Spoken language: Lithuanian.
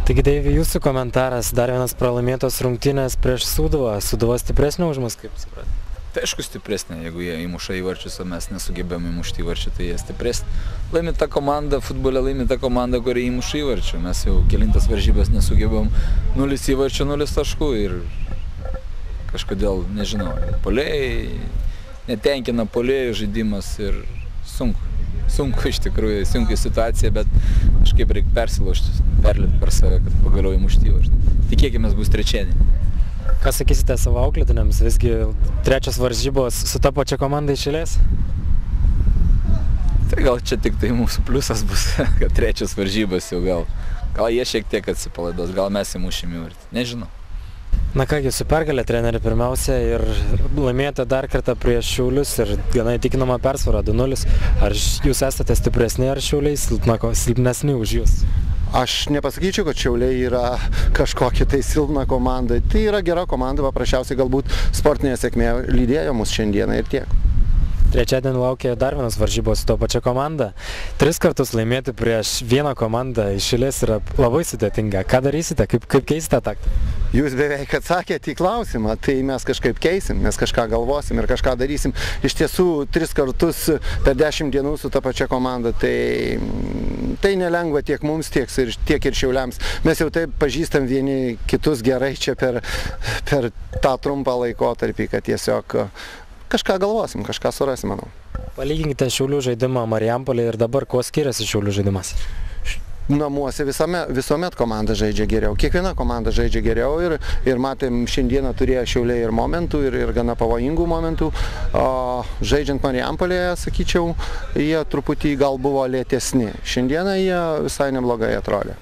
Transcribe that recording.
Taigi, Deivi, jūsų komentaras, dar vienas pralaimėtos rungtynės prieš Sūduvą. Sūduva stipresnė už mus, kaip supratau? Tai aišku stipresnė, jeigu jie įmuša įvarčius, o mes nesugebėjom įmušti įvarčių, tai jie stipresnė. Laimi ta komanda, futbole laimi ta komanda, kuri įmuša įvarčių. Mes jau kelintas varžybas nesugebėjom 0 įvarčių, 0 taškų ir kažkodėl, nežinau, puolėjai netenkina puolėjų žaidimas ir sunku iš tikrųjų, sunki situacija, bet kažkaip reikia persilaužti, perlipti per save, kad pagaliau įmušti įvarčių. Tikėkimės bus trečiadienį. Ką sakysite savo auklėtiniams, visgi trečios varžybos su ta pačia komanda iš eilės? Tai gal čia tik tai mūsų pliusas bus, kad trečios varžybos jau gal jie šiek tiek atsipalaiduos, gal mes įmušim įvartį, nežinau. Na kągi, su pergalė treneri pirmiausia ir laimėjote dar kartą prieš Šiaulius ir gana įtikinama persvara 2-0. Ar jūs esate stipresni ar Šiauliai silpnesni už jūs? Aš nepasakyčiau, kad Šiauliai yra kažkokia tai silpna komanda. Tai yra gera komanda, paprasčiausiai galbūt sportinė sėkmė lydėjo mus šiandieną ir tiek. Trečiadienį laukia dar vienas varžybos su to pačia komanda. 3 kartus laimėti prieš vieną komandą iš eilės yra labai sudėtinga. Ką darysite? Kaip keisite taktą? Jūs beveik atsakėte į klausimą, tai mes kažkaip keisim, mes kažką galvosim ir kažką darysim. Iš tiesų, 3 kartus per 10 dienų su ta pačia komanda, tai nelengva tiek mums, tiek ir Šiauliams. Mes jau taip pažįstam vieni kitus gerai čia per tą trumpą laikotarpį, kad tiesiog kažką galvosim, kažką surasim, manau. Palyginkite Šiaulių žaidimą Marijampolėje ir dabar, kuo skiriasi Šiaulių žaidimas? Namuose visuomet komanda žaidžia geriau, kiekviena komanda žaidžia geriau ir matėm, šiandieną turėjo Šiauliai ir momentų, ir gana pavojingų momentų. Žaidžiant Marijampolėje, sakyčiau, jie truputį gal buvo lėtesni. Šiandieną jie visai neblogai atrodė.